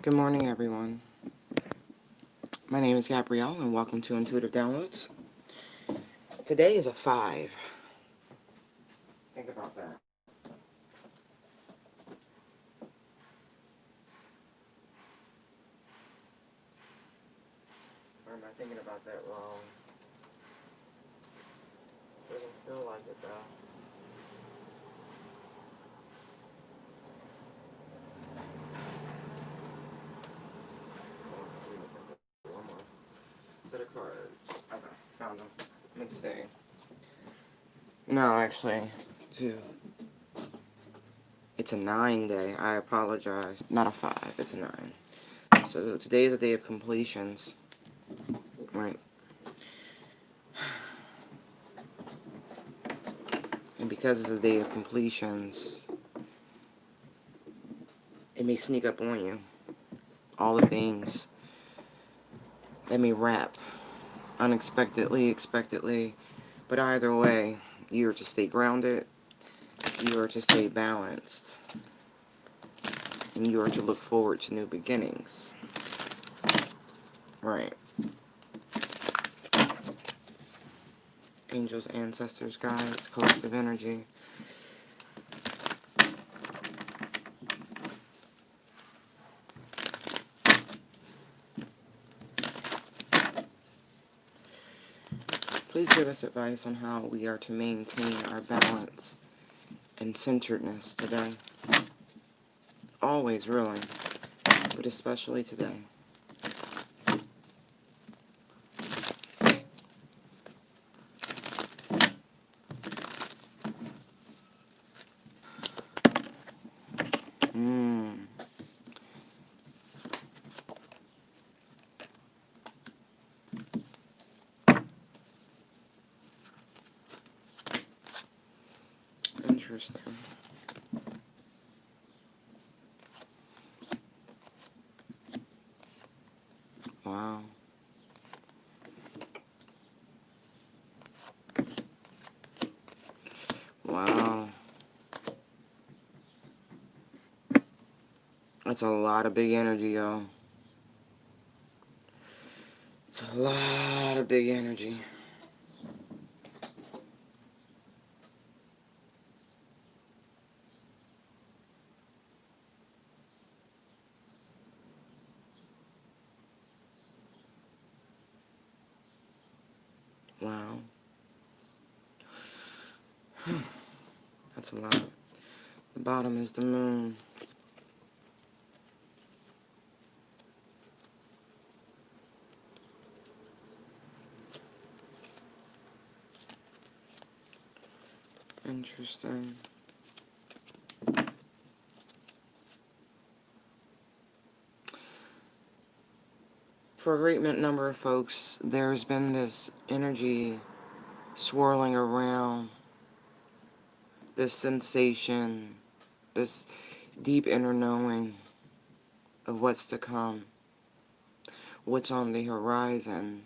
Good morning, everyone. My name is Gabrielle, and welcome to Intuitive Downloads. Today is a 5. Think about that. Or am I thinking about that wrong? Doesn't feel like it, though. One more set of cards. Okay, found them. Let me see. No, actually, 2. It's a 9 day. I apologize. Not a 5. It's a 9. So today is the day of completions. Right. And because it's the day of completions, it may sneak up on you. All the things that may wrap unexpectedly, expectedly, but either way, you are to stay grounded, you are to stay balanced, and you are to look forward to new beginnings. Right. Angels, ancestors, guides, collective energy. Please give us advice on how we are to maintain our balance and centeredness today. Always, really, but especially today. Interesting. Wow. Wow. That's a lot of big energy, y'all. It's a lot of big energy. Wow. That's a lot. The bottom is the moon. Interesting. For a great number of folks, there's been this energy swirling around, this sensation, this deep inner knowing of what's to come, what's on the horizon.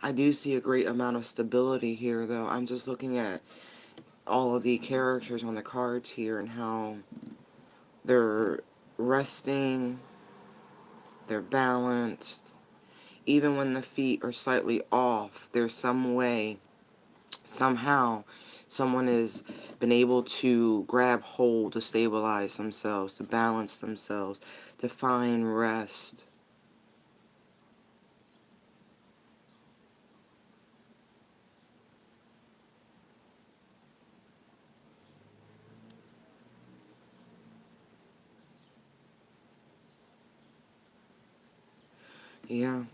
I do see a great amount of stability here, though. I'm just looking at all of the characters on the cards here and how they're resting, they're balanced. Even when the feet are slightly off, there's some way, somehow, someone has been able to grab hold to stabilize themselves, to balance themselves, to find rest. Yeah.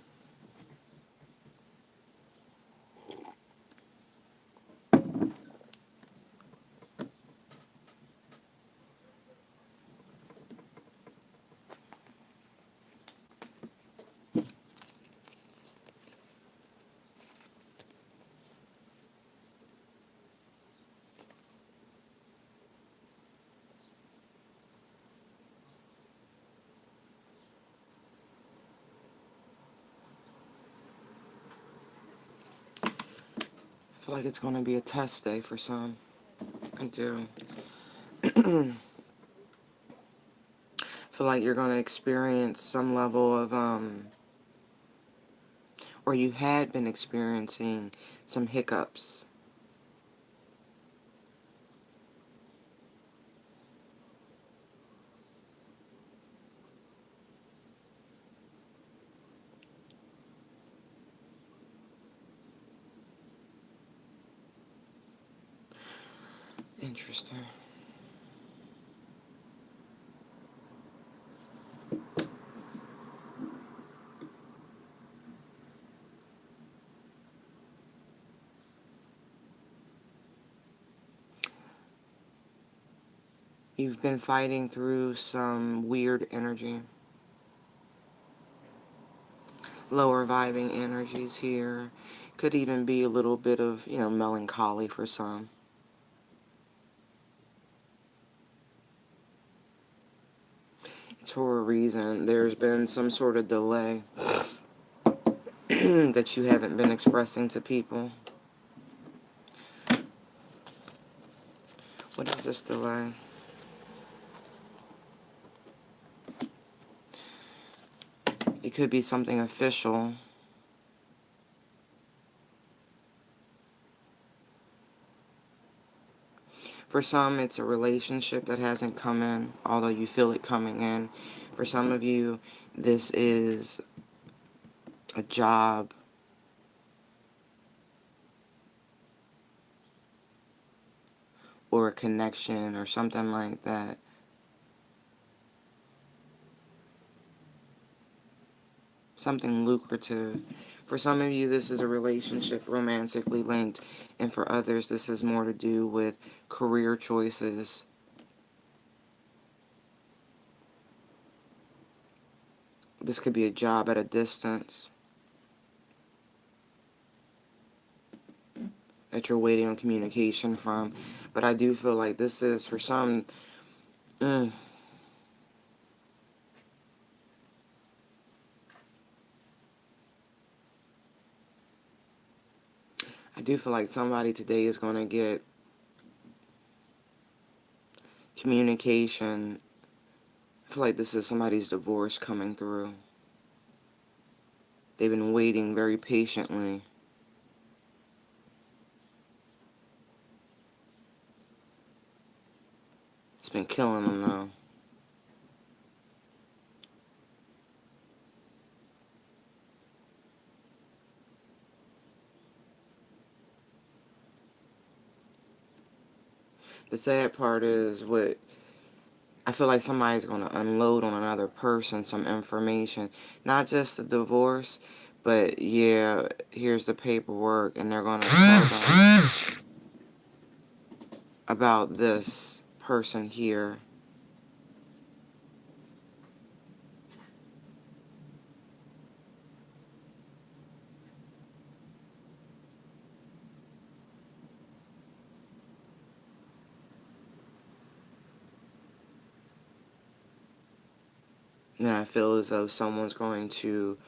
I feel like it's going to be a test day for some. I do. Feel like you're going to experience some level of, or you had been experiencing some hiccups. Interesting. You've been fighting through some weird energy. Lower vibing energies here. Could even be a little bit of, melancholy for some. It's for a reason. There's been some sort of delay that you haven't been expressing to people. What is this delay? It could be something official. For some, it's a relationship that hasn't come in, although you feel it coming in. For some of you, this is a job or a connection or something like that. Something lucrative. For some of you, this is a relationship romantically linked, and for others, this is more to do with career choices. This could be a job at a distance that you're waiting on communication from. But I do feel like this is, for some, I do feel like somebody today is going to get communication. I feel like this is somebody's divorce coming through. They've been waiting very patiently. It's been killing them, though. The sad part is I feel like somebody's going to unload on another person some information. Not just the divorce, but yeah, here's the paperwork, and they're going to tell them about this person here. And I feel as though someone's going to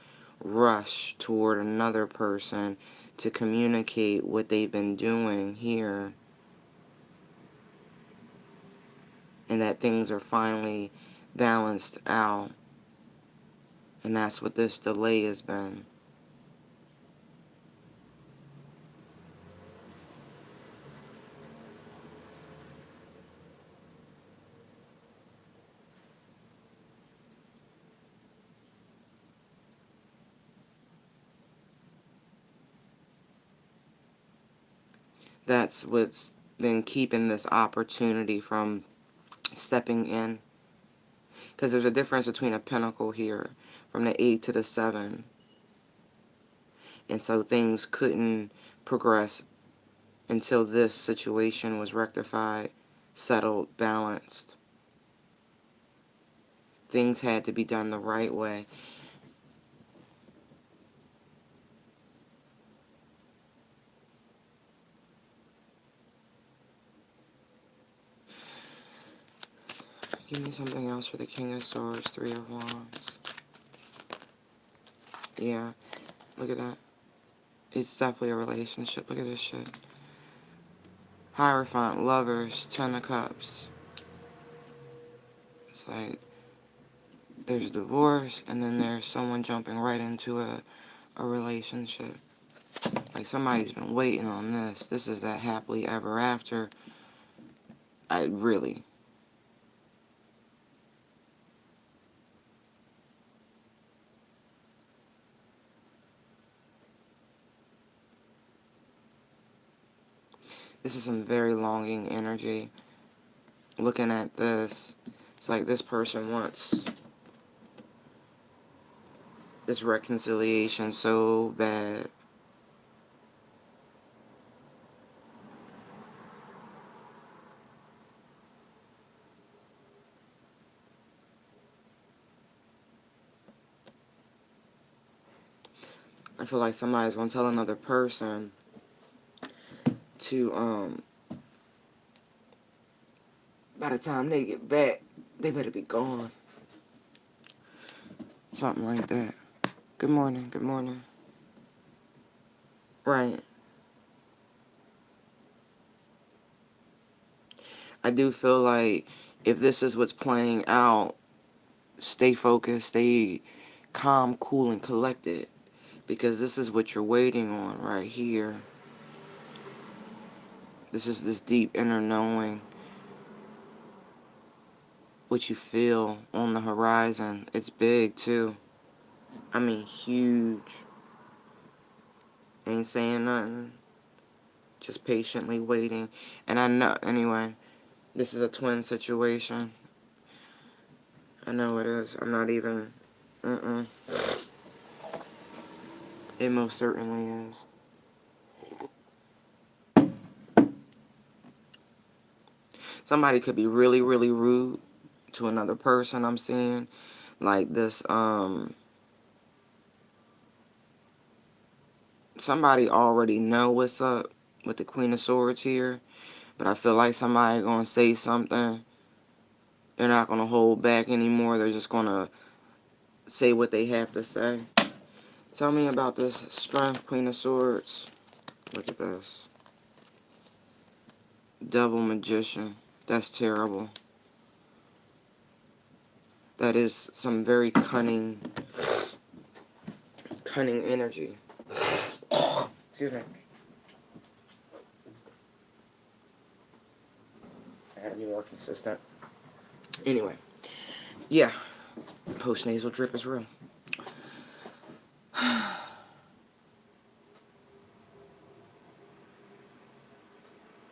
rush toward another person to communicate what they've been doing here, and that things are finally balanced out. And that's what this delay has been. That's what's been keeping this opportunity from stepping in. Because there's a difference between a pentacle here, from the 8 to the 7. And so things couldn't progress until this situation was rectified, settled, balanced. Things had to be done the right way. Give me something else for the King of Swords, Three of Wands. Yeah, look at that. It's definitely a relationship. Look at this shit. Hierophant, Lovers, Ten of Cups. It's like there's a divorce, and then there's someone jumping right into a relationship. Like somebody's been waiting on this. This is that happily ever after. I really. This is some very longing energy. Looking at this, it's like this person wants this reconciliation so bad. I feel like somebody's gonna tell another person to, by the time they get back, they better be gone. Something like that. Good morning, good morning. Right. I do feel like if this is what's playing out, stay focused, stay calm, cool, and collected. Because this is what you're waiting on right here. This is this deep inner knowing. What you feel on the horizon. It's big too. I mean huge. Ain't saying nothing. Just patiently waiting. And I know, anyway, this is a twin situation. I know it is. I'm not even, It most certainly is. Somebody could be really, really rude to another person, I'm seeing. Like this, somebody already know what's up with the Queen of Swords here. But I feel like somebody gonna say something. They're not gonna hold back anymore. They're just gonna say what they have to say. Tell me about this strength, Queen of Swords. Look at this. Devil Magician. That's terrible. That is some very cunning energy. Excuse me. I gotta be more consistent. Anyway. Yeah. Post-nasal drip is real.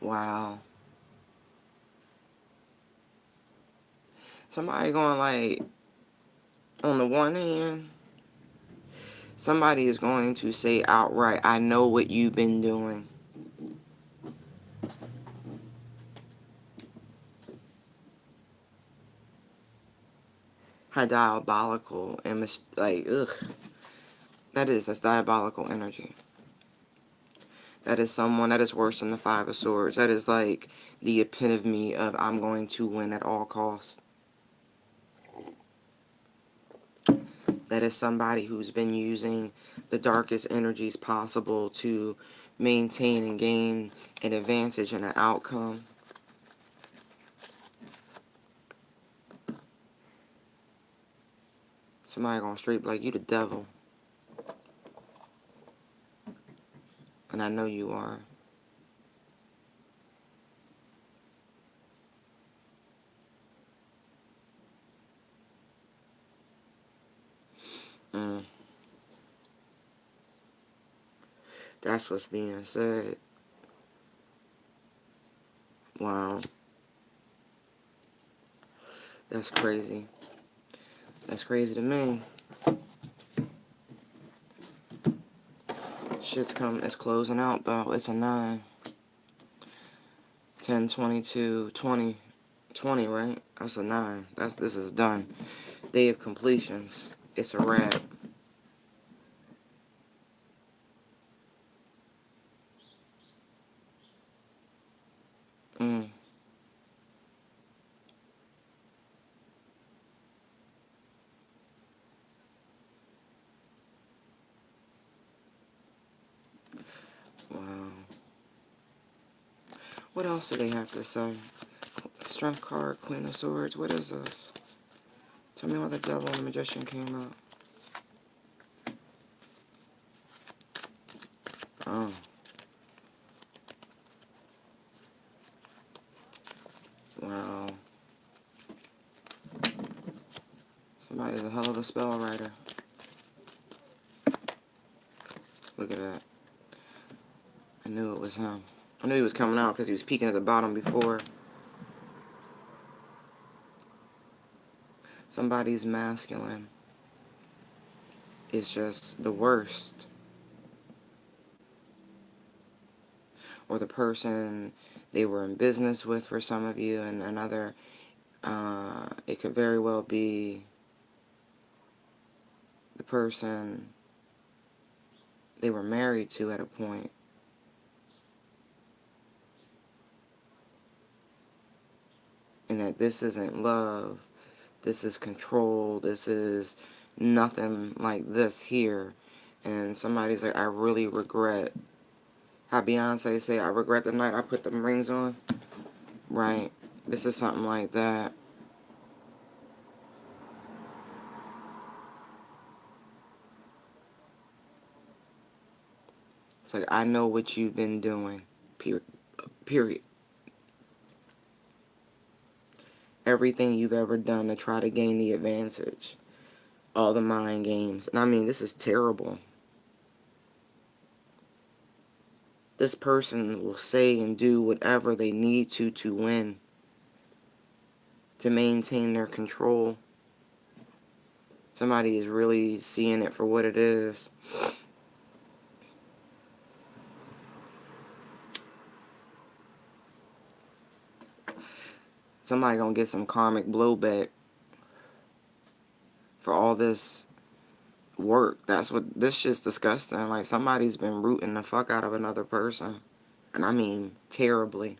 Wow. Somebody going like, on the one hand, somebody is going to say outright, I know what you've been doing. How diabolical and like, ugh. That's diabolical energy. That is someone that is worse than the Five of Swords. That is like the epitome of I'm going to win at all costs. That is somebody who's been using the darkest energies possible to maintain and gain an advantage and an outcome. Somebody gonna straight be like, you the devil. And I know you are. That's what's being said. Wow. That's crazy. That's crazy to me. It's closing out though. It's a 9. 10, 22, 20. 20, right? That's a 9. This is done. Day of completions. It's a wrap. Wow. What else do they have to say? Strength card, Queen of Swords. What is this? Tell me why the Devil and the Magician came out. Oh. Wow. Somebody's a hell of a spell writer. Look at that. I knew it was him. I knew he was coming out because he was peeking at the bottom before. Somebody's masculine is just the worst. Or the person they were in business with for some of you, and another, it could very well be the person they were married to at a point. And that this isn't love, this is control, this is nothing like this here. And somebody's like, I really regret, how Beyonce say, I regret the night I put them rings on. Right. This is something like that. It's like, I know what you've been doing. Period. Everything you've ever done to try to gain the advantage. All the mind games. And I mean, this is terrible. This person will say and do whatever they need to win. To maintain their control. Somebody is really seeing it for what it is. Somebody gonna get some karmic blowback for all this work. That's what, this shit's disgusting. Like, somebody's been rooting the fuck out of another person. And I mean terribly.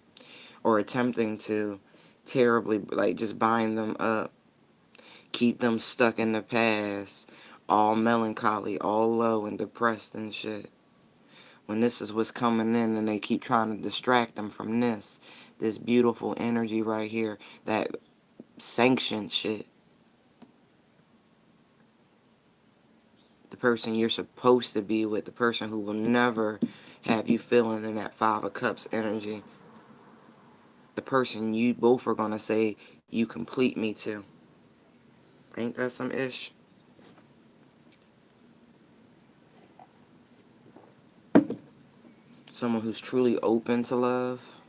Or attempting to terribly, like, just bind them up. Keep them stuck in the past. All melancholy, all low and depressed and shit. When this is what's coming in, and they keep trying to distract them from this beautiful energy right here, that sanctioned shit. The person you're supposed to be with, the person who will never have you feeling in that Five of Cups energy. The person you both are gonna say, you complete me to. Ain't that some ish? Someone who's truly open to love.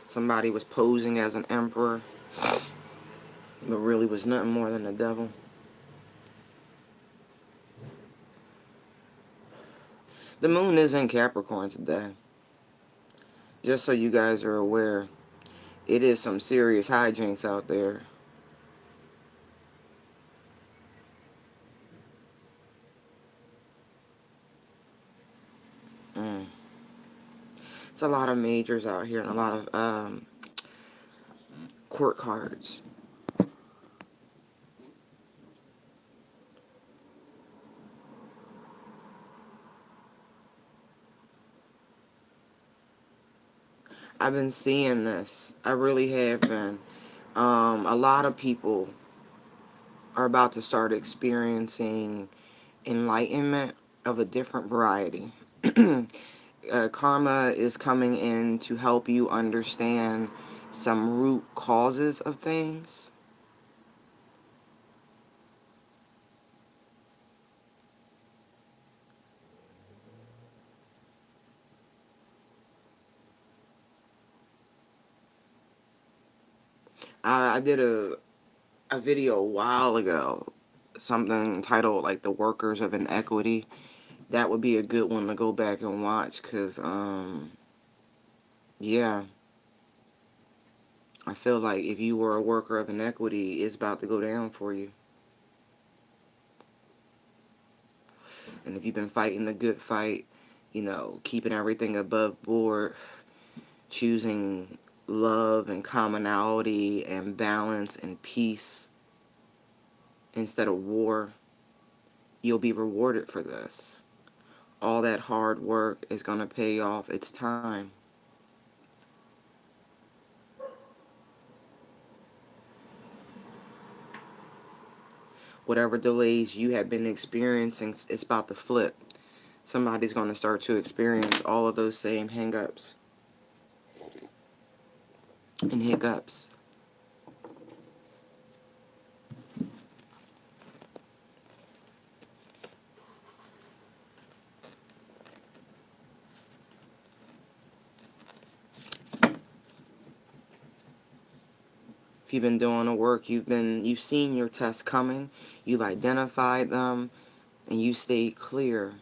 Somebody was posing as an emperor, but really was nothing more than the devil. The moon is in Capricorn today. Just so you guys are aware, it is some serious hijinks out there. It's a lot of majors out here and a lot of court cards. I've been seeing this. I really have been. A lot of people are about to start experiencing enlightenment of a different variety. Karma is coming in to help you understand some root causes of things. I did a video a while ago, something titled like The Workers of Inequity. That would be a good one to go back and watch, because yeah, I feel like if you were a worker of inequity, it's about to go down for you. And if you've been fighting the good fight, you know, keeping everything above board, choosing love and commonality and balance and peace instead of war, you'll be rewarded for this. All that hard work is going to pay off. It's time. Whatever delays you have been experiencing, it's about to flip. Somebody's going to start to experience all of those same hang-ups and hiccups. If you've been doing the work, you've seen your tests coming, you've identified them, and you stay clear.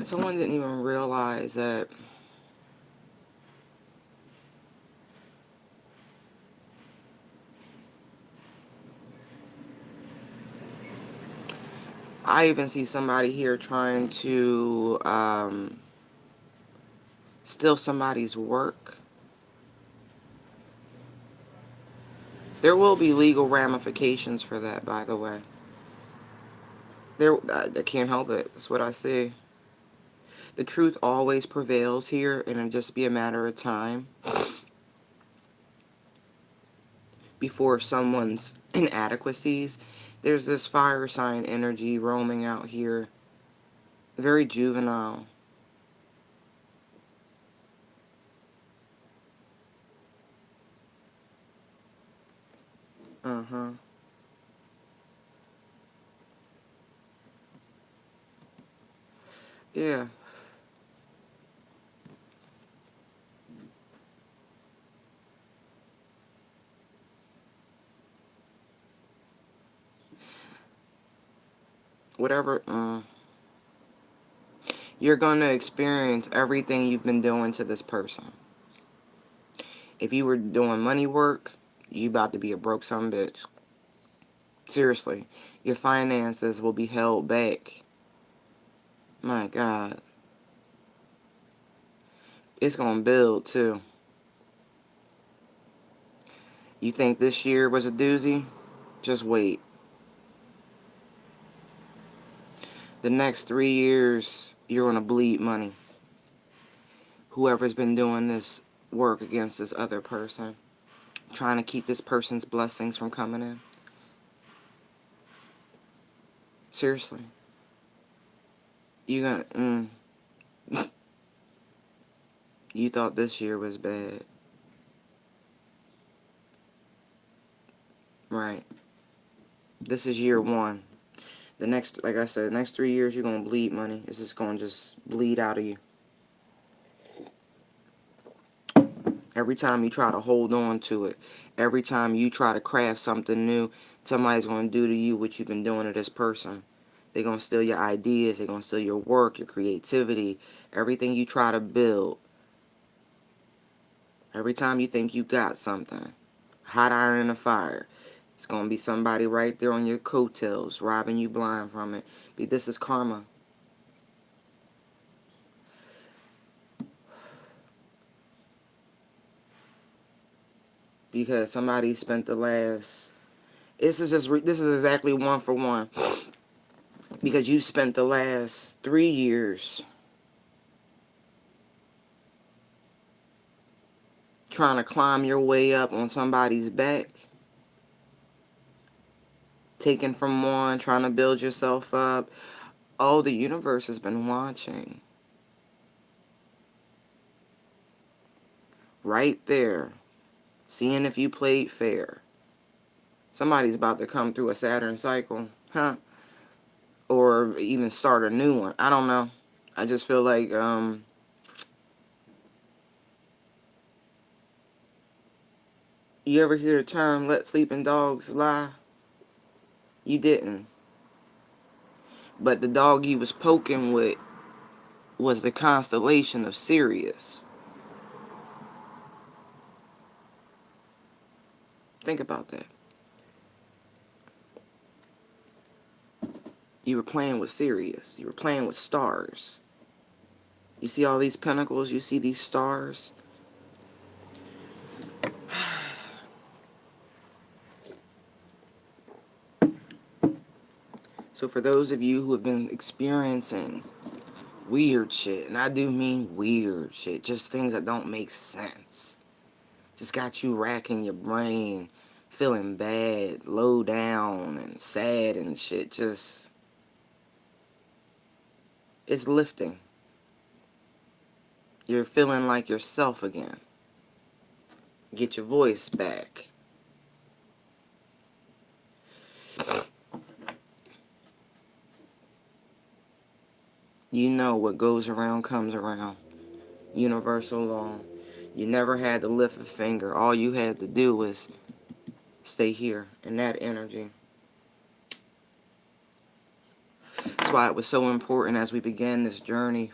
Someone didn't even realize that I even see somebody here trying to steal somebody's work. There will be legal ramifications for that, by the way. I can't help it. That's what I see. The truth always prevails here, and it'll just be a matter of time before someone's inadequacies. There's this fire sign energy roaming out here. Very juvenile. Uh-huh. Yeah. Whatever. You're going to experience everything you've been doing to this person. If you were doing money work, you about to be a broke son of a bitch. Seriously. Your finances will be held back. My God. It's going to build, too. You think this year was a doozy? Just wait. The next 3 years, you're going to bleed money. Whoever's been doing this work against this other person, trying to keep this person's blessings from coming in. Seriously. You're going to... You thought this year was bad. Right. This is year one. The next, like I said, the next 3 years, you're going to bleed money. It's just going to just bleed out of you. Every time you try to hold on to it, every time you try to craft something new, somebody's going to do to you what you've been doing to this person. They're going to steal your ideas. They're going to steal your work, your creativity, everything you try to build. Every time you think you got something, hot iron in the fire, it's going to be somebody right there on your coattails, robbing you blind from it. This is karma. Because somebody spent the last... This is exactly 1 for 1. Because you spent the last 3 years trying to climb your way up on somebody's back, taking from one, trying to build yourself up. Oh, the universe has been watching. Right there. Seeing if you played fair. Somebody's about to come through a Saturn cycle. Huh? Or even start a new one. I don't know. I just feel like, you ever hear the term, let sleeping dogs lie? You didn't. But the dog you was poking with was the constellation of Sirius. Think about that. You were playing with Sirius. You were playing with stars. You see all these pentacles? You see these stars? So for those of you who have been experiencing weird shit, and I do mean weird shit, just things that don't make sense, just got you racking your brain, feeling bad, low down, and sad and shit, just, it's lifting. You're feeling like yourself again. Get your voice back. You know what goes around comes around. Universal law. You never had to lift a finger. All you had to do was stay here in that energy. That's why it was so important as we began this journey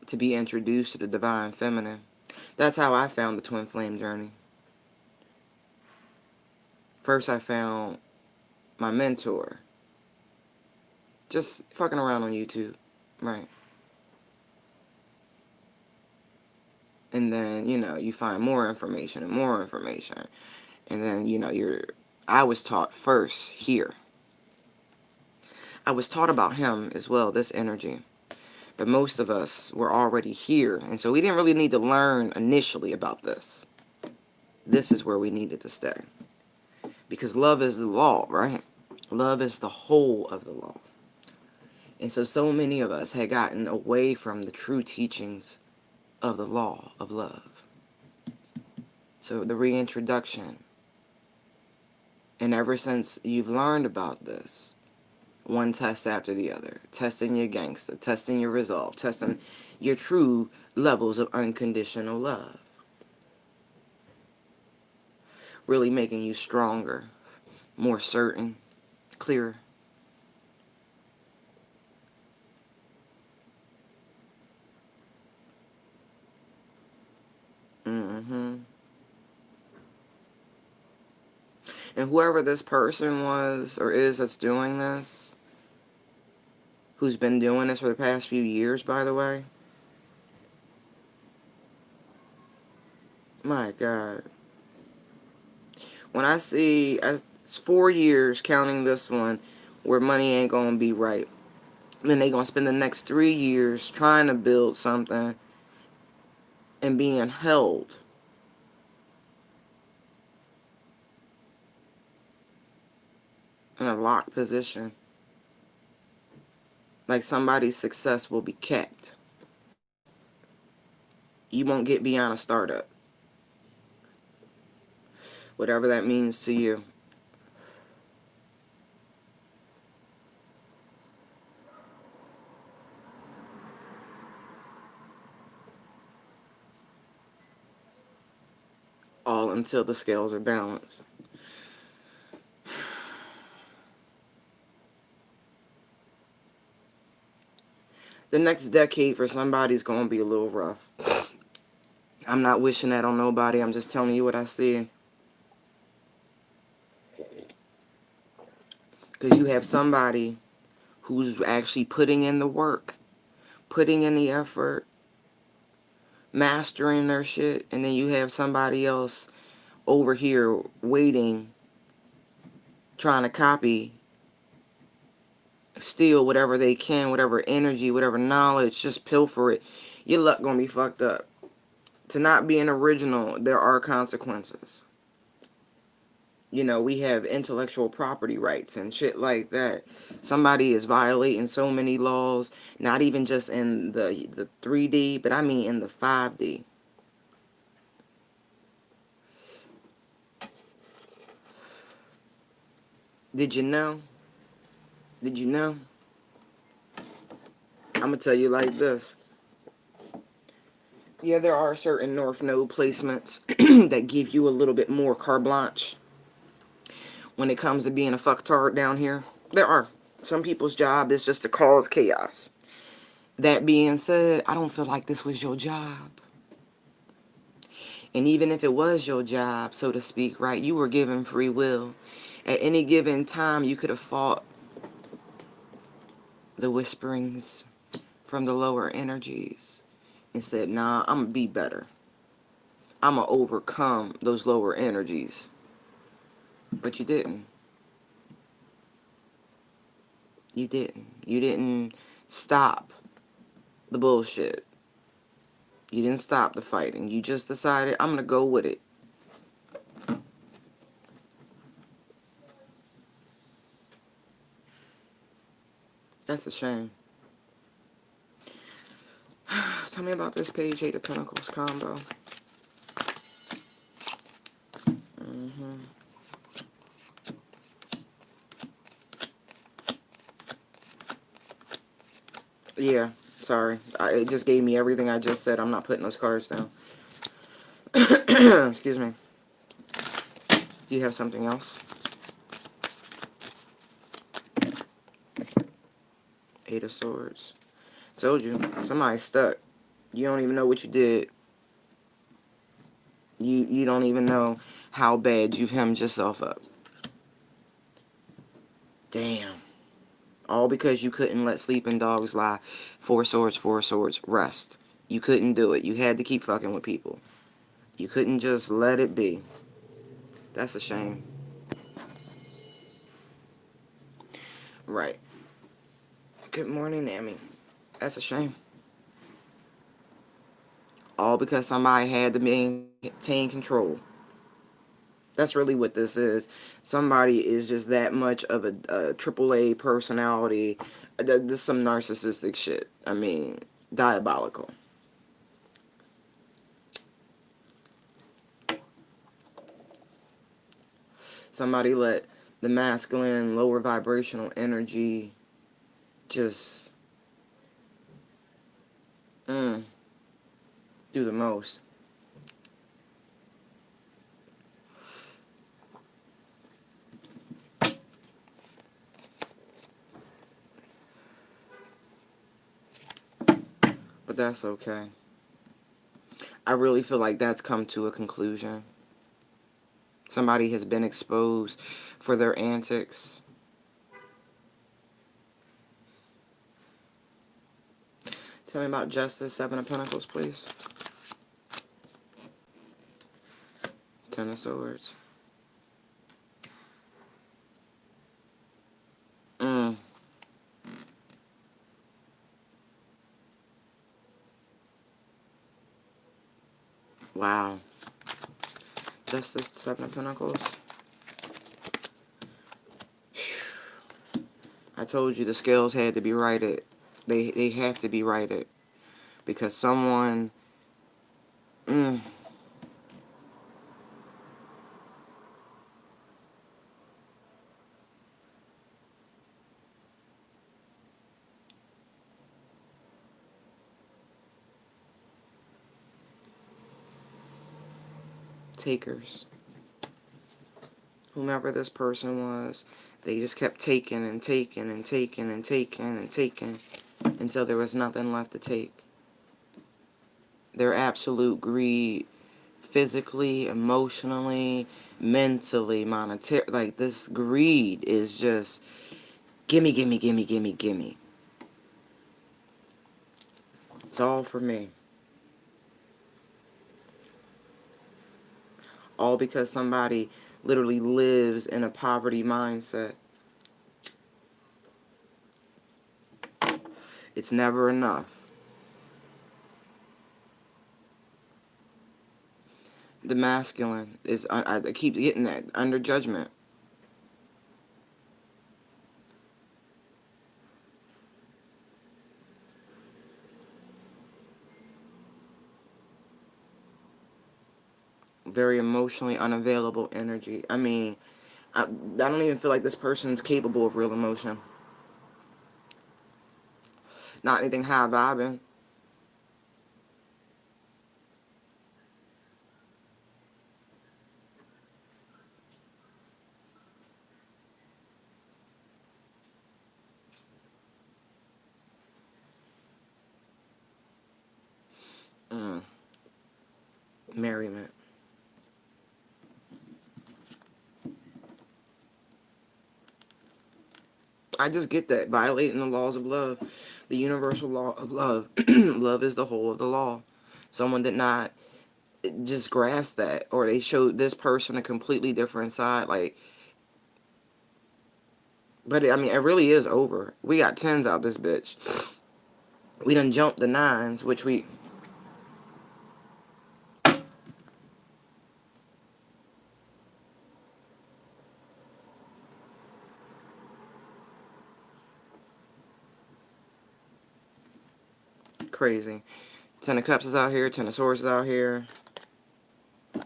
to be introduced to the Divine Feminine. That's how I found the Twin Flame journey. First I found my mentor. Just fucking around on YouTube. Right. And then, you know, you find more information and more information. And then, you know, I was taught first here. I was taught about him as well, this energy. But most of us were already here. And so we didn't really need to learn initially about this. This is where we needed to stay. Because love is the law, right? Love is the whole of the law. And so many of us had gotten away from the true teachings of the law of love. So the reintroduction. And ever since you've learned about this, one test after the other, testing your gangster, testing your resolve, testing your true levels of unconditional love. Really making you stronger, more certain, clearer. And whoever this person was or is that's doing this, who's been doing this for the past few years, by the way, my God. When I see, it's 4 years counting this one, where money ain't going to be right. Then they going to spend the next 3 years trying to build something and being held. In a locked position. Like somebody's success will be kept. You won't get beyond a startup. Whatever that means to you. All until the scales are balanced. The next decade for somebody's going to be a little rough. I'm not wishing that on nobody. I'm just telling you what I see. Because you have somebody who's actually putting in the work, putting in the effort, mastering their shit, and then you have somebody else over here waiting, trying to copy, steal whatever they can, whatever energy, whatever knowledge, just pilfer it. Your luck gonna be fucked up. To not be an original, there are consequences. You know, we have intellectual property rights and shit like that. Somebody is violating so many laws, not even just in the 3D, but I mean in the 5D. Did you know? Did you know? I'm going to tell you like this. Yeah, there are certain North Node placements that give you a little bit more carte blanche. when it comes to being a fucktard down here. There are. Some people's job is just to cause chaos. That being said, I don't feel like this was your job. And even if it was your job, so to speak, right, you were given free will. At any given time, you could have fought the whisperings from the lower energies and said, nah, I'm going to be better. I'm going to overcome those lower energies. But you didn't. You didn't. You didn't stop the bullshit. You didn't stop the fighting. You just decided, I'm going to go with it. That's a shame. Tell me about this page 8 of Pentacles combo. Yeah, sorry. It just gave me everything I just said. I'm not putting those cards down. Excuse me. Do you have something else? 8 of Swords. Told you. Somebody's stuck. You don't even know what you did. You don't even know how bad you've hemmed yourself up. Damn. All because you couldn't let sleeping dogs lie. 4 swords, 4 swords. Rest. You couldn't do it. You had to keep fucking with people. You couldn't just let it be. That's a shame. Right. Good morning, Amy. That's a shame. All because somebody had to maintain control. That's really what this is. Somebody is just that much of a AAA personality. This is some narcissistic shit. I mean, diabolical. Somebody let the masculine, lower vibrational energy just do the most. But that's okay. I really feel like that's come to a conclusion. Somebody has been exposed for their antics. Tell me about Justice, 7 of Pentacles, please. 10 of Swords. Wow. Justice, 7 of Pentacles. I told you the scales had to be righted. They have to be righted. Because someone... takers. Whomever this person was, they just kept taking and taking and taking and taking and taking until there was nothing left to take. Their absolute greed, physically, emotionally, mentally, monetary, like this greed is just gimme, gimme, gimme, gimme, gimme. It's all for me. All because somebody literally lives in a poverty mindset. It's never enough. The masculine is, I keep getting that, under judgment. Very emotionally unavailable energy. I mean, I don't even feel like this person's capable of real emotion. Not anything high vibing. merriment. I just get that. Violating the laws of love. The universal law of love. Love is the whole of the law. Someone did not just grasp that. Or they showed this person a completely different side. Like, but I mean, it really is over. We got 10s out this bitch. We done jumped the 9s, which we... Crazy. 10 of Cups is out here. 10 of Swords is out here.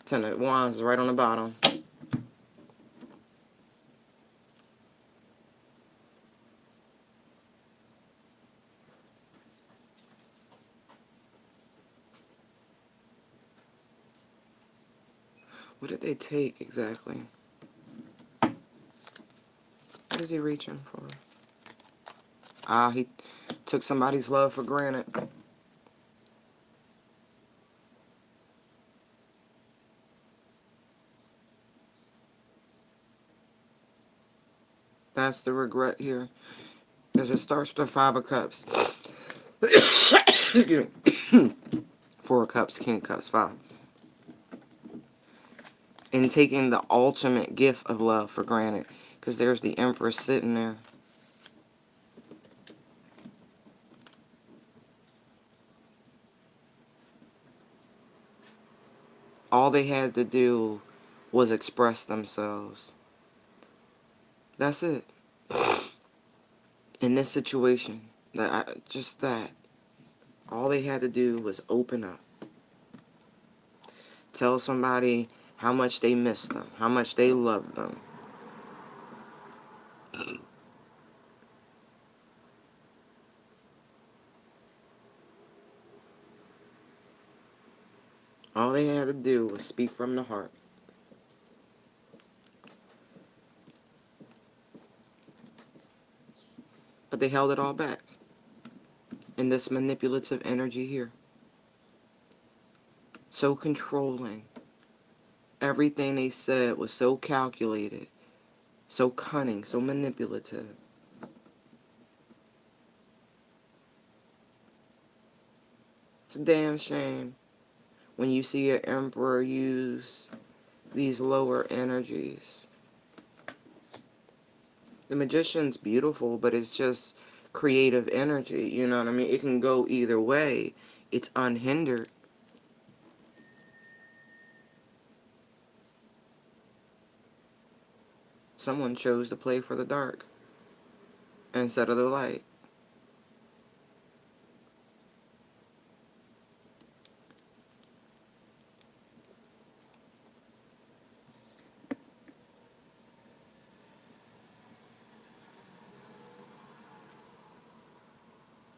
10 of Wands is right on the bottom. What did they take exactly? What is he reaching for? Ah, he took somebody's love for granted. That's the regret here. Because it starts with the 5 of Cups. Excuse me. 4 of Cups, King of Cups, 5. And taking the ultimate gift of love for granted. Because there's the Empress sitting there. All they had to do was express themselves. That's it. In this situation, just that. All they had to do was open up. Tell somebody how much they miss them, how much they love them. All they had to do was speak from the heart. But they held it all back in this manipulative energy here. So controlling. Everything they said was so calculated, so cunning, so manipulative. It's a damn shame when you see an emperor use these lower energies. The magician's beautiful, but it's just creative energy, you know what I mean? It can go either way. It's unhindered. Someone chose to play for the dark instead of the light.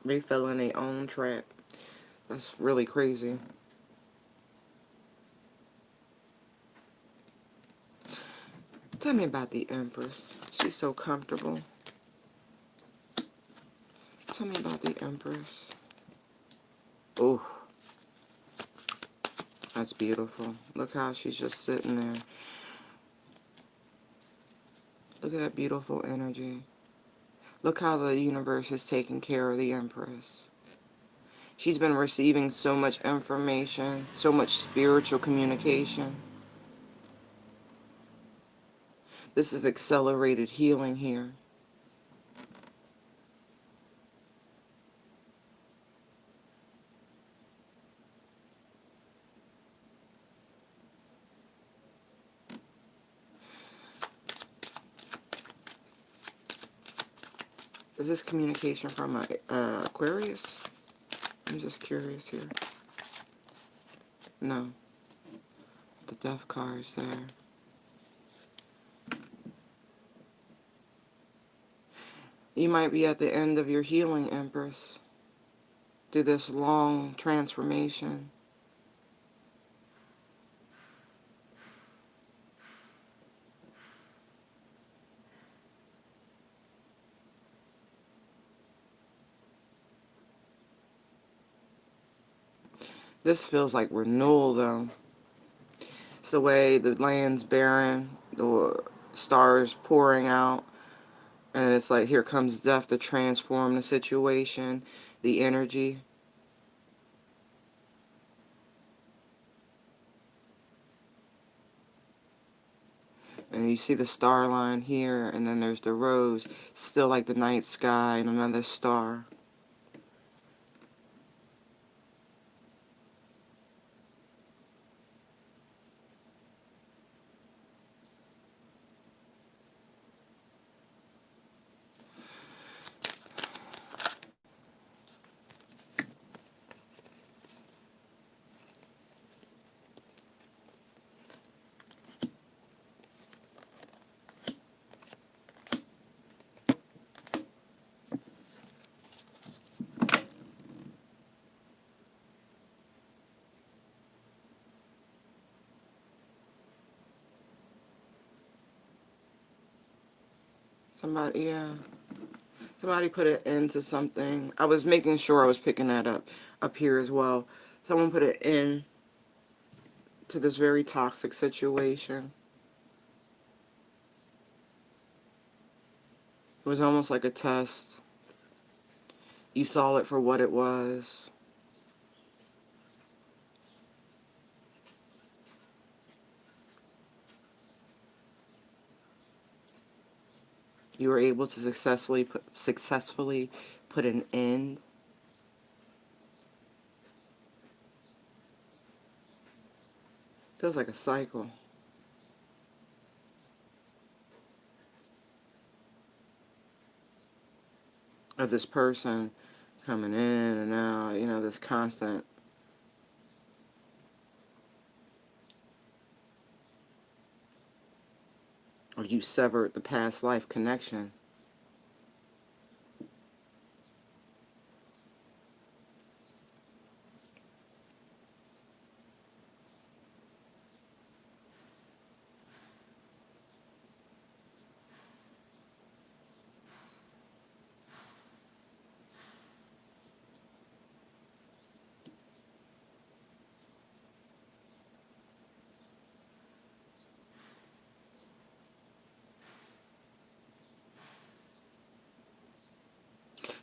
They fell in their own trap. That's really crazy. Tell me about the Empress. She's so comfortable. Tell me about the Empress. Oh, that's beautiful. Look how she's just sitting there. Look at that beautiful energy. Look how the universe is taking care of the Empress. She's been receiving so much information, so much spiritual communication. This is accelerated healing here. Is this communication from Aquarius? I'm just curious here. No. The Death card's there. You might be at the end of your healing, Empress. Through this long transformation. This feels like renewal, though. That's the way the land's barren, the stars pouring out, and it's like here comes death to transform the situation, the energy. And you see the star line here, and then there's the rose, still like the night sky and another star. Somebody, yeah. Somebody put it into something. I was making sure I was picking that up here as well. Someone put it in to this very toxic situation. It was almost like a test. You saw it for what it was. You were able to successfully put an end. Feels like a cycle of this person coming in and out, you know, this constant. Or you severed the past life connection.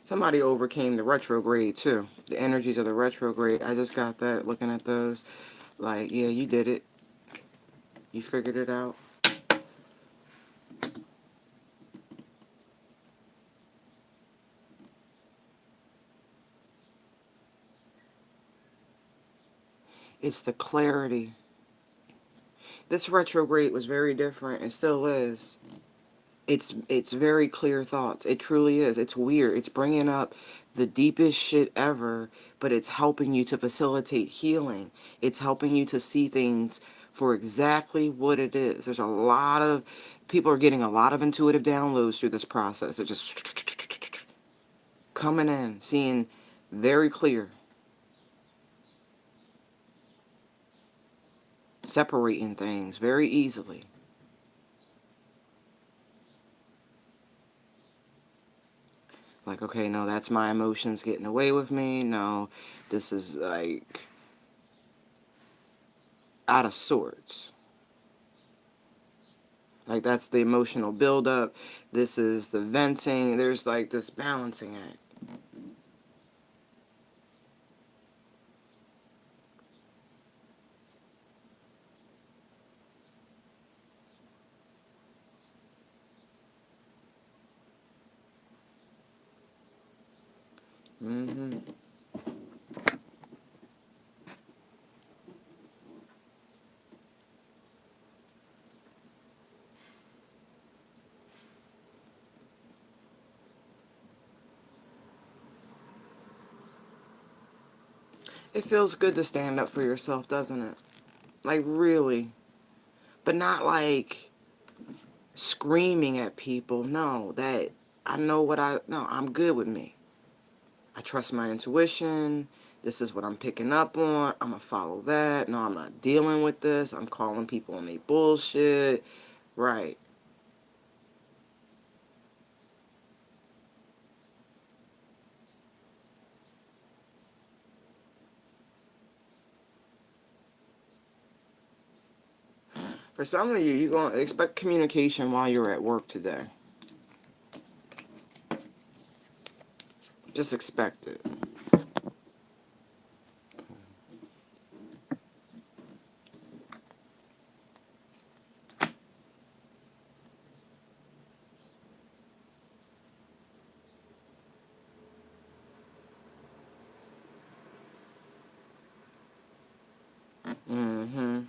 Somebody overcame the retrograde too. The energies of the retrograde. I just got that looking at those. Like, yeah, you did it. You figured it out. It's the clarity. This retrograde was very different. It still is. It's very clear thoughts. It truly is. It's weird. It's bringing up the deepest shit ever, but it's helping you to facilitate healing. It's helping you to see things for exactly what it is. There's a lot of people are getting a lot of intuitive downloads through this process. They're just coming in, seeing very clear, separating things very easily. Like, okay, no, that's my emotions getting away with me. No, this is like out of sorts. Like, that's the emotional buildup. This is the venting. There's like this balancing act. hmm It feels good to stand up for yourself, doesn't it? Like, really. But not like screaming at people. No, that I know what no, I'm good with me. I trust my intuition. This is what I'm picking up on. I'm going to follow that. No, I'm not dealing with this. I'm calling people on their bullshit. Right. For some of you, you're going to expect communication while you're at work today. Just expect it. Mm-hmm.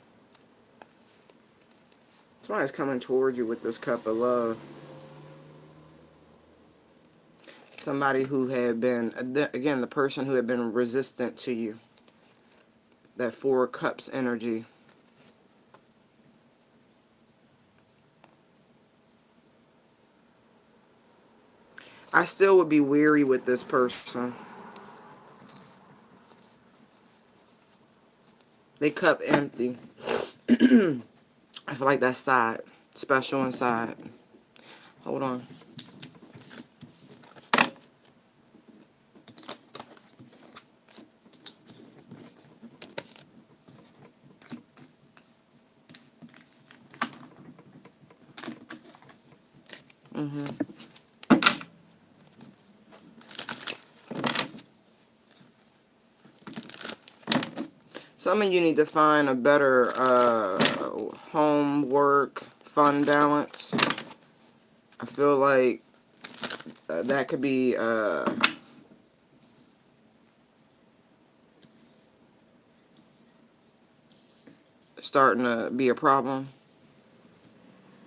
Somebody's coming towards you with this cup of love. Somebody who had been, again, the person who had been resistant to you. That Four of Cups energy. I still would be weary with this person. They cup empty. I feel like that's side. Special inside. Hold on. Mm-hmm. Some of you need to find a better home, work, fun balance. I feel like that could be starting to be a problem.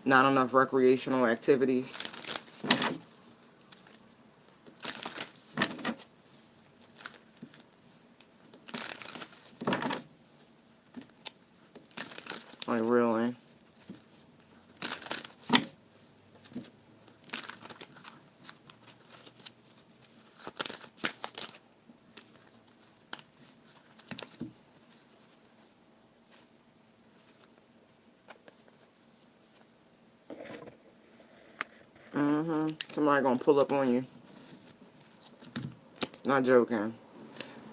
Not enough recreational activities. Like, really. Somebody gonna pull up on you. Not joking.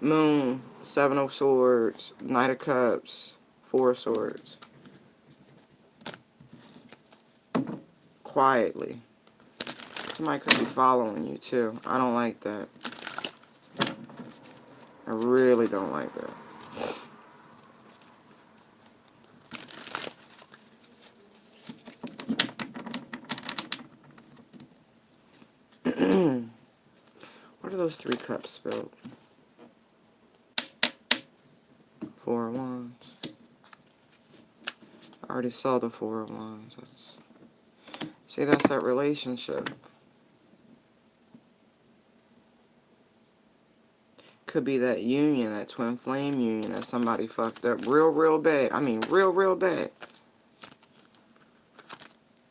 Moon, Seven of Swords, Knight of Cups, Four of Swords. Quietly. Somebody could be following you too. I don't like that. I really don't like that. What are those three cups spelled? Four of Wands. I already saw the Four of Wands. See, that's that relationship. Could be that union, that twin flame union that somebody fucked up real bad. I mean, real bad.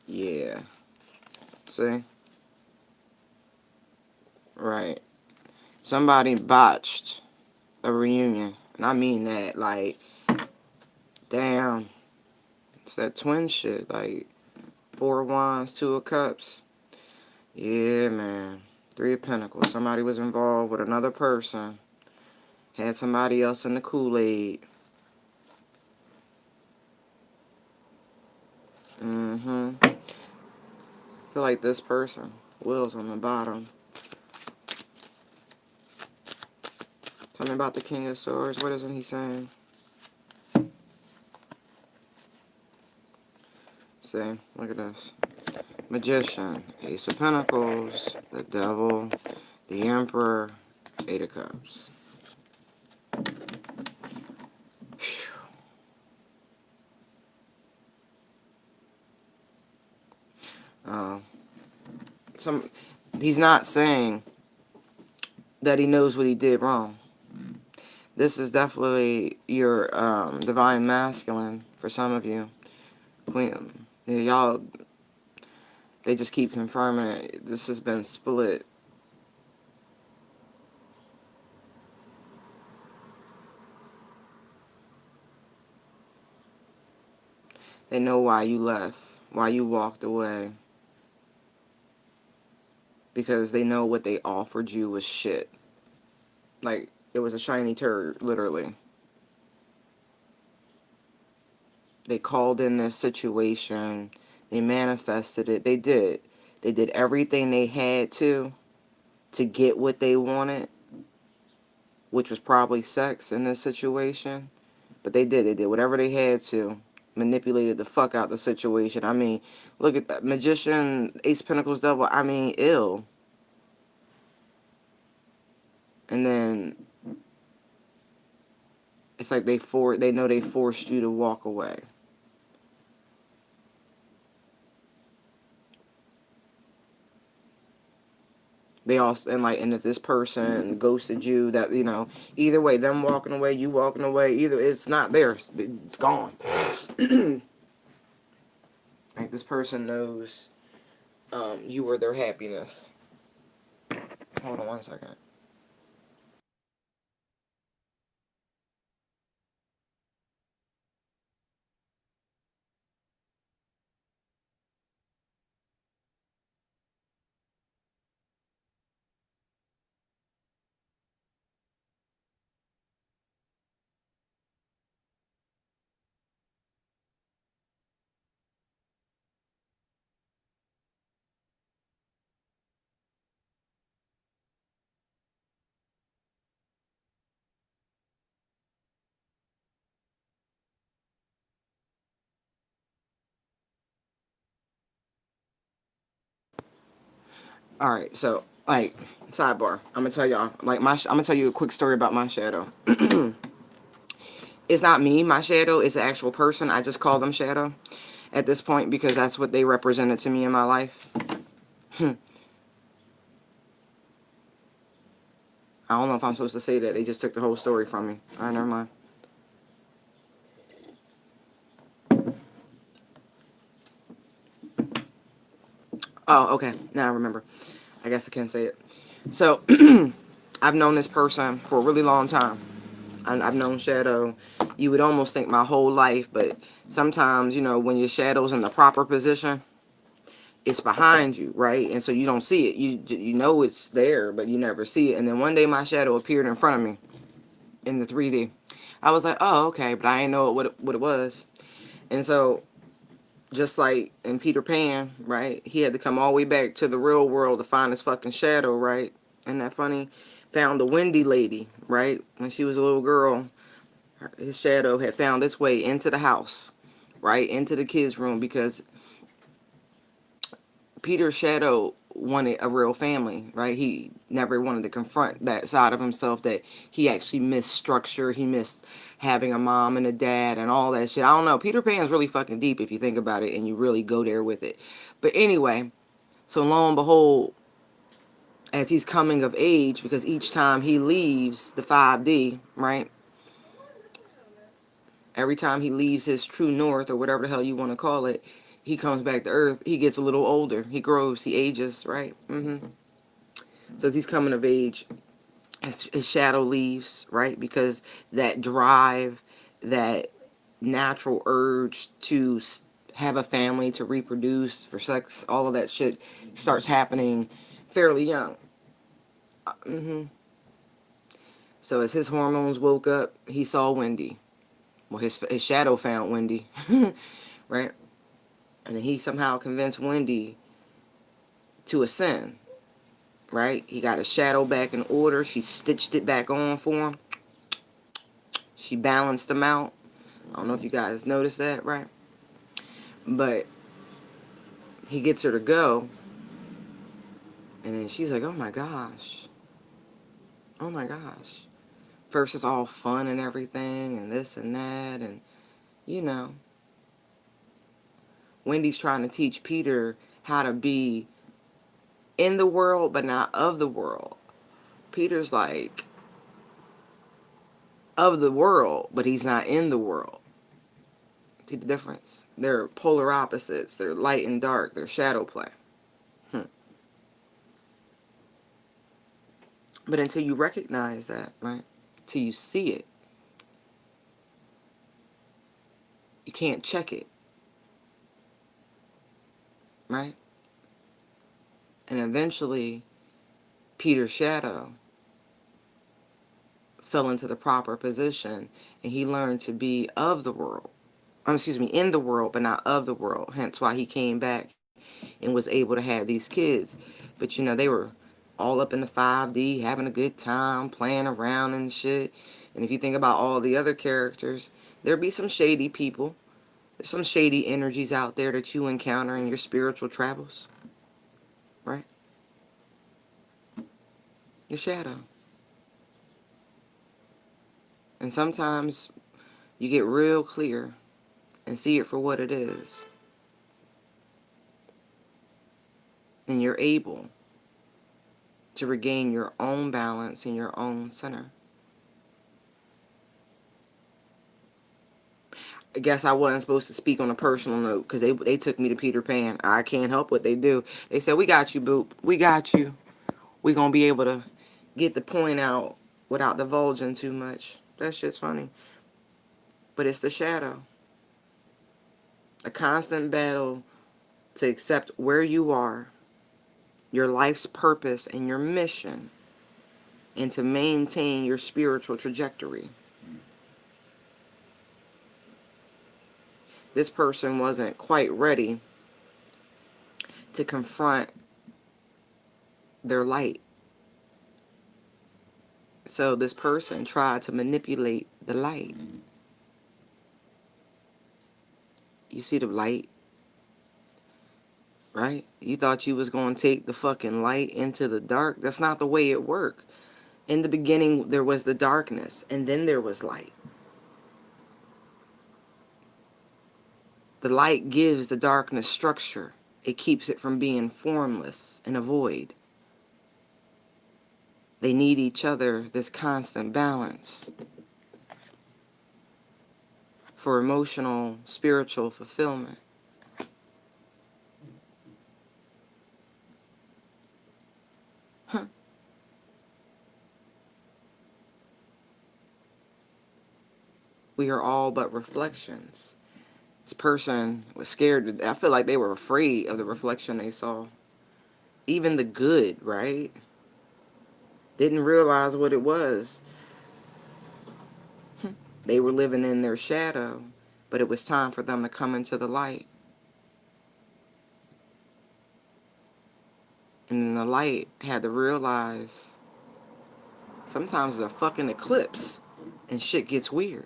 Yeah. See? Right. Somebody botched a reunion. And I mean that, like, damn. It's that twin shit. Like, Four of Wands, Two of Cups. Yeah, man. Three of Pentacles. Somebody was involved with another person. Had somebody else in the Kool-Aid. Feel like this person. Will's on the bottom. Tell me about the King of Swords. What isn't he saying? See, look at this. Magician, Ace of Pentacles, the Devil, the Emperor, Eight of Cups. He's not saying that he knows what he did wrong. This is definitely your divine masculine for some of you. Queen, y'all, they just keep confirming it. This has been split. They know why you left, why you walked away. Because they know what they offered you was shit. Like, it was a shiny turd, literally. They called in this situation. They manifested it. They did. They did everything they had to get what they wanted, which was probably sex in this situation. But they did. They did whatever they had to. Manipulated the fuck out the situation. I mean, look at that. Magician, Ace of Pentacles, Devil. I mean, ill. And then it's like they know they forced you to walk away. They also, and if this person ghosted you, that, either way, them walking away, you walking away, either it's not theirs, it's gone. Like, this person knows you were their happiness. Hold on one second. All right, so, like, sidebar. I'm gonna tell y'all, like, I'm gonna tell you a quick story about my shadow. It's not me, my shadow. It's an actual person. I just call them shadow at this point because that's what they represented to me in my life. I don't know if I'm supposed to say that. They just took the whole story from me. All right, never mind. Oh, okay. Now I remember. I guess I can say it. So, I've known this person for a really long time. I've known Shadow, you would almost think my whole life, but sometimes, when your shadow's in the proper position, it's behind you, right? And so you don't see it. You know it's there, but you never see it. And then one day my shadow appeared in front of me in the 3D. I was like, oh, okay, but I didn't know what it was. And so, just like in Peter Pan, right? He had to come all the way back to the real world to find his fucking shadow, right? Isn't that funny? Found the Wendy lady, right? When she was a little girl, his shadow had found its way into the house, right? Into the kids' room because Peter's shadow wanted a real family, right? He never wanted to confront that side of himself that he actually missed structure. He missed having a mom and a dad and all that shit. I don't know. Peter Pan's really fucking deep if you think about it and you really go there with it. But anyway, so lo and behold, as he's coming of age, because each time he leaves the 5D, right? Every time he leaves his true north or whatever the hell you want to call it, he comes back to earth. He gets a little older. He grows. He ages, right? So as he's coming of age, his shadow leaves, right? Because that drive, that natural urge to have a family, to reproduce, for sex, all of that shit starts happening fairly young. So as his hormones woke up, he saw Wendy. Well, his shadow found Wendy, right? And then he somehow convinced Wendy to ascend, right? He got his shadow back in order. She stitched it back on for him. She balanced him out. I don't know if you guys noticed that, right? But he gets her to go. And then she's like, oh my gosh. Oh my gosh. First it's all fun and everything and this and that. And, Wendy's trying to teach Peter how to be in the world but not of the world. Peter's like, of the world, but he's not in the world. See the difference? They're polar opposites. They're light and dark. They're shadow play. But until you recognize that, right? Till you see it, you can't check it, right? And eventually, Peter's shadow fell into the proper position and he learned to be of the world. excuse me, in the world, but not of the world. Hence why he came back and was able to have these kids. But you know, they were all up in the 5D, having a good time, playing around and shit. And if you think about all the other characters, there'd be some shady people. There's some shady energies out there that you encounter in your spiritual travels. Right? Your shadow. And sometimes you get real clear and see it for what it is. And you're able to regain your own balance in your own center. I guess I wasn't supposed to speak on a personal note because they took me to Peter Pan. I can't help what they do. They said, we got you, Boop. We got you. We going to be able to get the point out without divulging too much. That shit's funny. But it's the shadow. A constant battle to accept where you are, your life's purpose and your mission, and to maintain your spiritual trajectory. This person wasn't quite ready to confront their light. So this person tried to manipulate the light. You see the light, right? You thought you was going to take the fucking light into the dark. That's not the way it worked. In the beginning, there was the darkness, and then there was light. The light gives the darkness structure. It keeps it from being formless and a void. They need each other, this constant balance for emotional, spiritual fulfillment. Huh. We are all but reflections. This person was scared. I feel like they were afraid of the reflection they saw. Even the good, right? Didn't realize what it was. They were living in their shadow, but it was time for them to come into the light. And then the light had to realize sometimes there's a fucking eclipse and shit gets weird.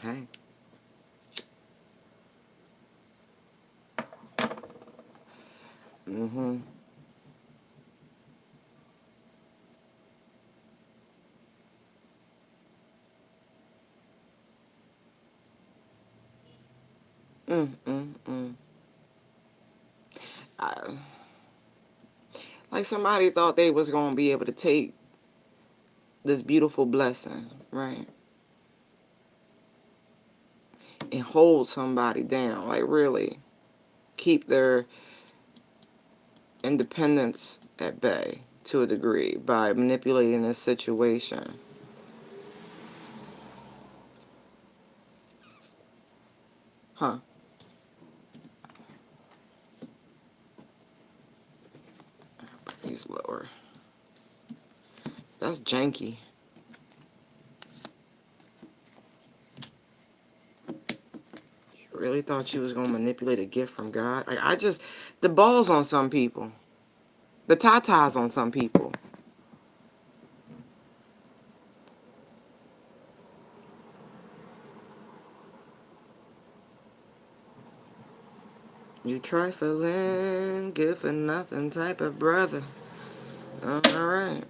Hey. Mm-hmm. Mm-mm-mm. Like somebody thought they was going to be able to take this beautiful blessing, right? And hold somebody down, like really keep their independence at bay to a degree by manipulating this situation. Huh. Put these lower. That's janky. You really thought you was going to manipulate a gift from God? Like, the balls on some people. The tatas on some people. You trifling, good for nothing type of brother. Alright.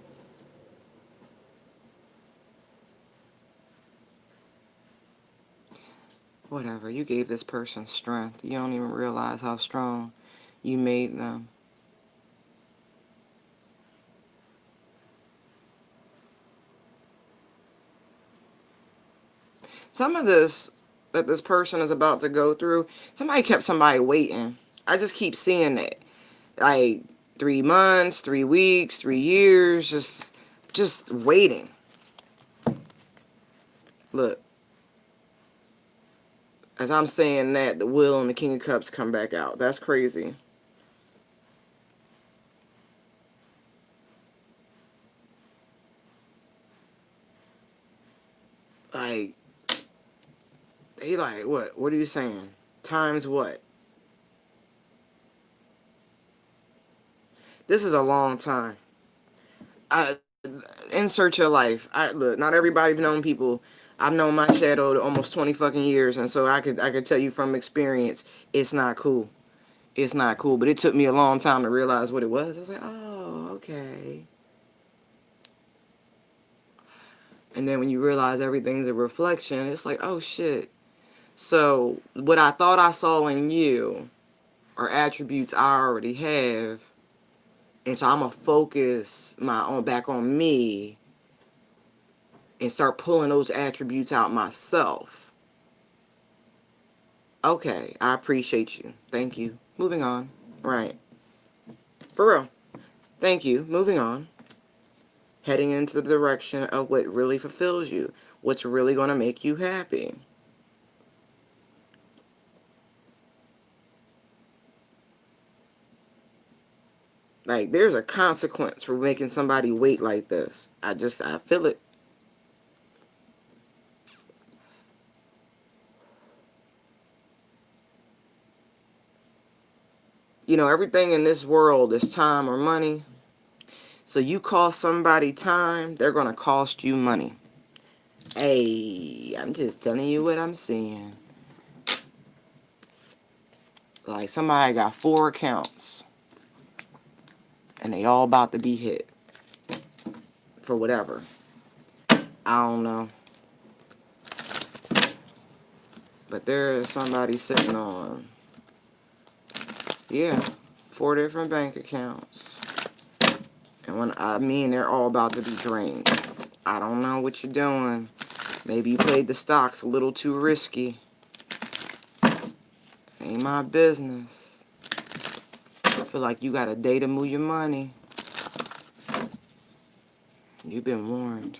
Whatever. You gave this person strength. You don't even realize how strong you made them. Some of this that this person is about to go through, somebody kept somebody waiting. I just keep seeing it. Like 3 months, 3 weeks, 3 years, just waiting. Look, as I'm saying that, the Wheel and the King of Cups come back out. That's crazy. Like, He like, what? What are you saying? Times what? This is a long time. I insert your life. Look, not everybody's known people. I've known my shadow almost 20 fucking years, and so I could tell you from experience, it's not cool. It's not cool. But it took me a long time to realize what it was. I was like, oh, okay. And then when you realize everything's a reflection, it's like, oh shit. So what I thought I saw in you are attributes I already have, and so I'm gonna focus my own back on me and start pulling those attributes out myself. Okay, I appreciate you. Thank you. Moving on. Right. For real. Thank you. Moving on. Heading into the direction of what really fulfills you. What's really going to make you happy. Like, there's a consequence for making somebody wait like this. I feel it. You know, everything in this world is time or money. So you cost somebody time, they're going to cost you money. Hey, I'm just telling you what I'm seeing. Like, somebody got 4 accounts, and they all about to be hit for whatever. I don't know. But there is somebody sitting on, yeah, 4 different bank accounts. And when I mean they're all about to be drained. I don't know what you're doing. Maybe you played the stocks a little too risky. Ain't my business. I feel like you got a day to move your money. You've been warned.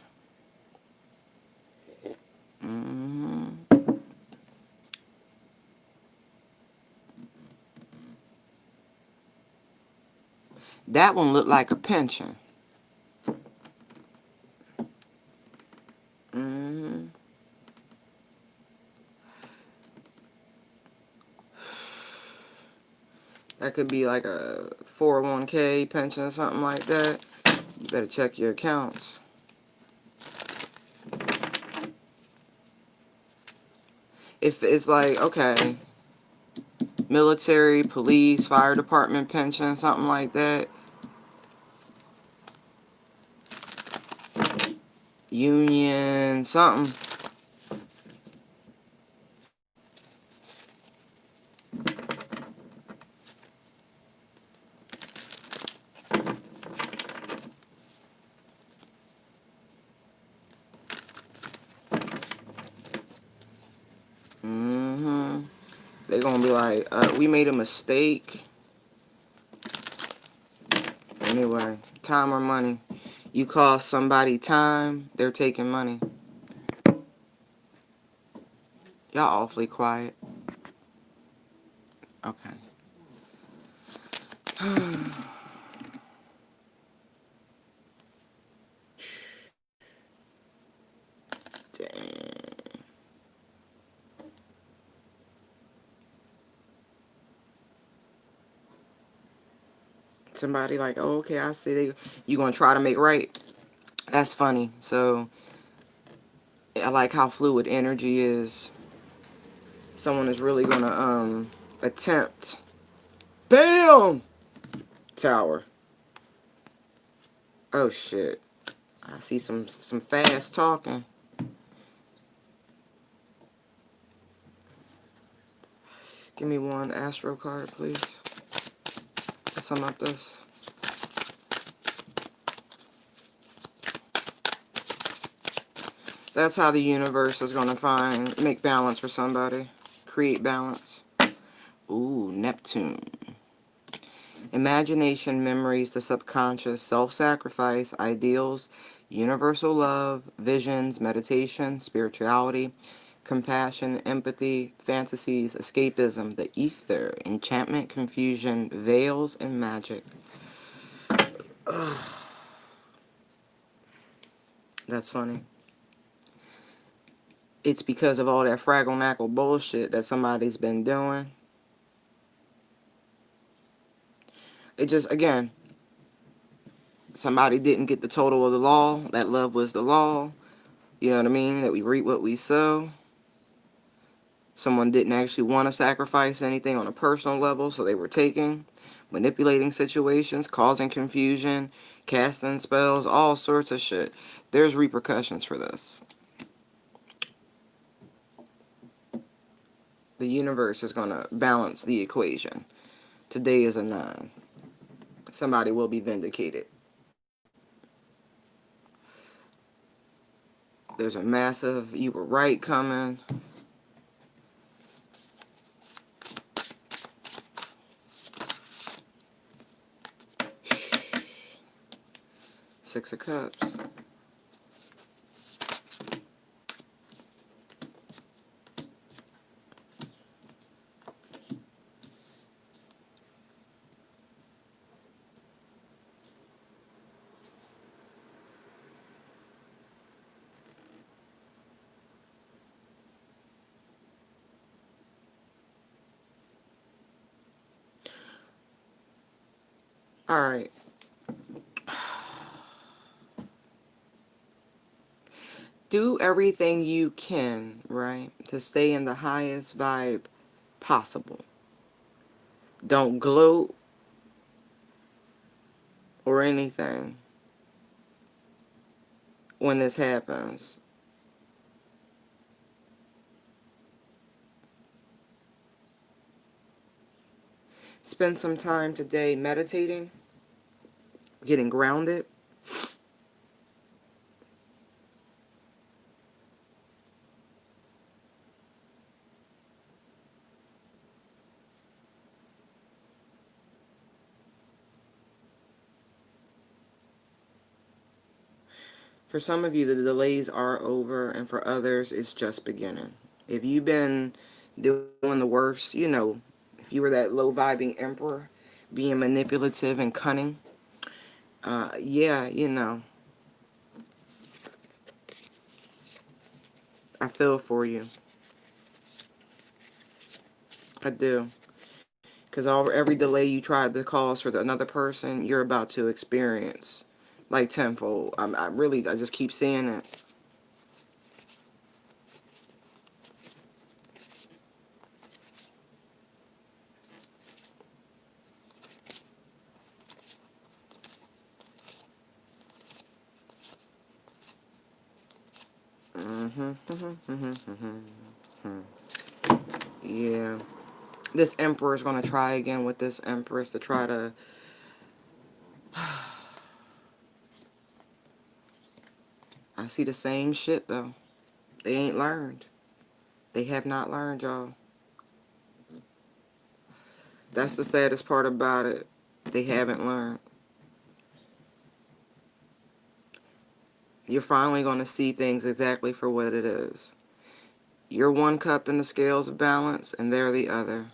That one looked like a pension. That could be like a 401k pension or something like that. You better check your accounts. If it's like, okay, military, police, fire department pension, something like that. Union, something. They're going to be like, we made a mistake. Anyway, time or money. You cost somebody time, they're taking money. Y'all awfully quiet. Okay. Dang. Somebody like, oh, okay, I see. You going to try to make right? That's funny. So, I like how fluid energy is. Someone is really going to attempt. Bam! Tower. Oh, shit. I see some fast talking. Give me one Astro card, please. Let's sum up this. That's how the universe is going to make balance for somebody. Create balance. Ooh, Neptune. Imagination, memories, the subconscious, self-sacrifice, ideals, universal love, visions, meditation, spirituality, compassion, empathy, fantasies, escapism, the ether, enchantment, confusion, veils, and magic. Ugh. That's funny. it's because of all that fraggle knackle bullshit that somebody's been doing. It just, again, somebody didn't get the total of the law. That love was the law. You know what I mean? That we reap what we sow. Someone didn't actually want to sacrifice anything on a personal level, so they were taking, manipulating situations, causing confusion, casting spells, all sorts of shit. There's repercussions for this. The universe is going to balance the equation. Today is a 9. Somebody will be vindicated. There's a massive you were right coming. Six of Cups. Alright. Do everything you can, right, to stay in the highest vibe possible. Don't gloat or anything when this happens. Spend some time today meditating, getting grounded. For some of you, the delays are over, and for others, it's just beginning. If you've been doing the worst, you know, if you were that low-vibing emperor, being manipulative and cunning, yeah, you know, I feel for you. I do. Because every delay you tried to cause for another person, you're about to experience like tenfold. I just keep seeing it. Yeah. This emperor is going to try again with this empress to try to... I see the same shit, though. They ain't learned. They have not learned, y'all. That's the saddest part about it. They haven't learned. You're finally going to see things exactly for what it is. You're one cup in the scales of balance, and they're the other.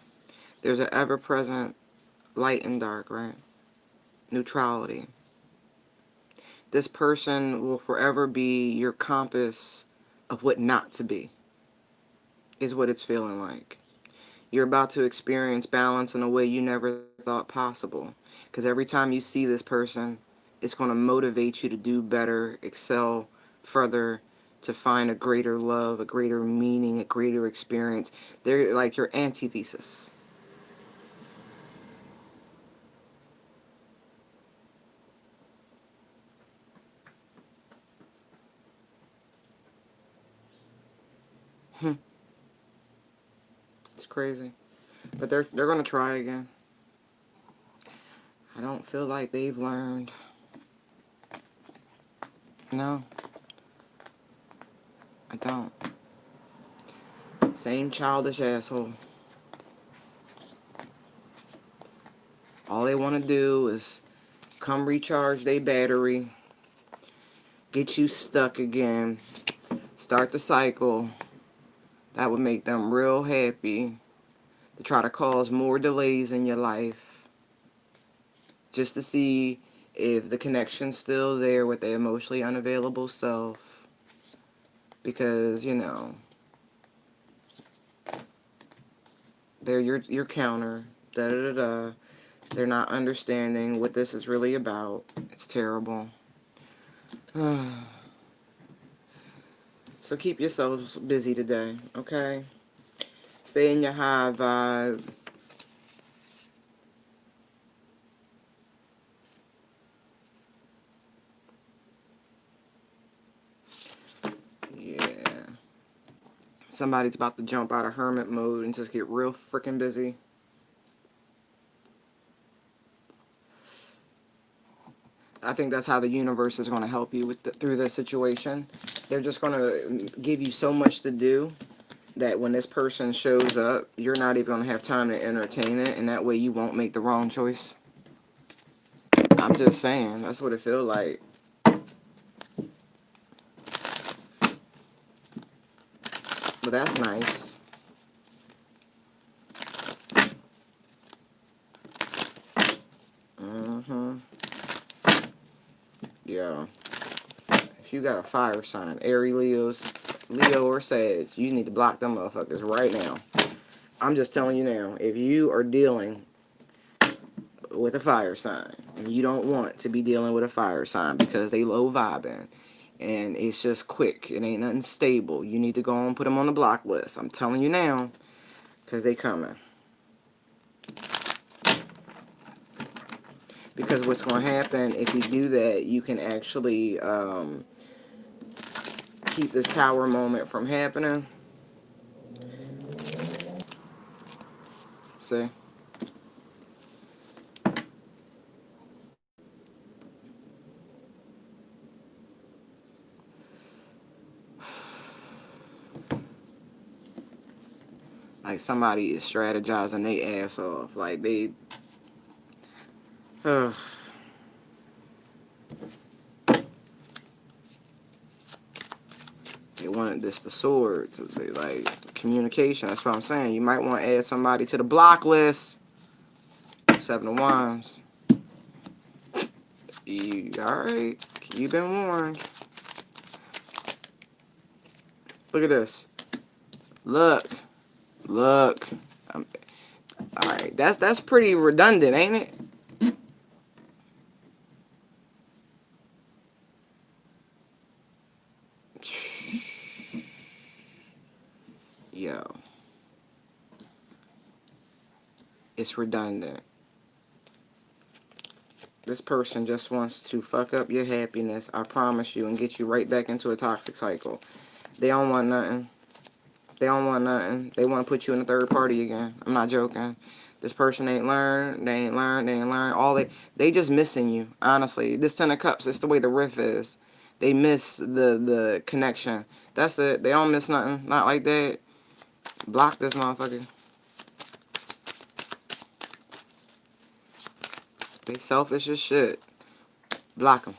There's an ever-present light and dark, right? Neutrality. This person will forever be your compass of what not to be, is what it's feeling like. You're about to experience balance in a way you never thought possible. Because every time you see this person, it's going to motivate you to do better, excel further, to find a greater love, a greater meaning, a greater experience. They're like your antithesis. It's crazy. But they're going to try again. I don't feel like they've learned. No. I don't. Same childish asshole. All they want to do is come recharge their battery, get you stuck again, start the cycle. That would make them real happy to try to cause more delays in your life just to see if the connection's still there with the emotionally unavailable self. Because, you know, They're your counter. Da da da da. They're not understanding what this is really about. It's terrible. So keep yourselves busy today, okay? Stay in your high vibe. Yeah. Somebody's about to jump out of hermit mode and just get real freaking busy. I think that's how the universe is going to help you with through this situation. They're just going to give you so much to do that when this person shows up, you're not even going to have time to entertain it, and that way you won't make the wrong choice. I'm just saying, that's what it feels like. But that's nice. Yeah. If you got a fire sign, Aries, Leo, or Sag, you need to block them motherfuckers right now. I'm just telling you now, if you are dealing with a fire sign and you don't want to be dealing with a fire sign because they low vibing and it's just quick, it ain't nothing stable, you need to go and put them on the block list. I'm telling you now, because they coming. Because what's going to happen if you do that, you can actually keep this tower moment from happening. See? Like somebody is strategizing their ass off. Like they... They wanted this the sword. Like communication. That's what I'm saying. You might want to add somebody to the block list. Seven of Wands. Alright. You've been warned. Look at this. Look. Look. Alright. That's pretty redundant, ain't it? Yo. It's redundant. This person just wants to fuck up your happiness, I promise you, and get you right back into a toxic cycle. They don't want nothing. They don't want nothing. They want to put you in a third party again. I'm not joking. This person ain't learned. They ain't learned. They ain't learned. They just missing you, honestly. This Ten of Cups, it's the way the riff is. They miss the connection. That's it. They don't miss nothing. Not like that. Block this motherfucker. They selfish as shit. Block them.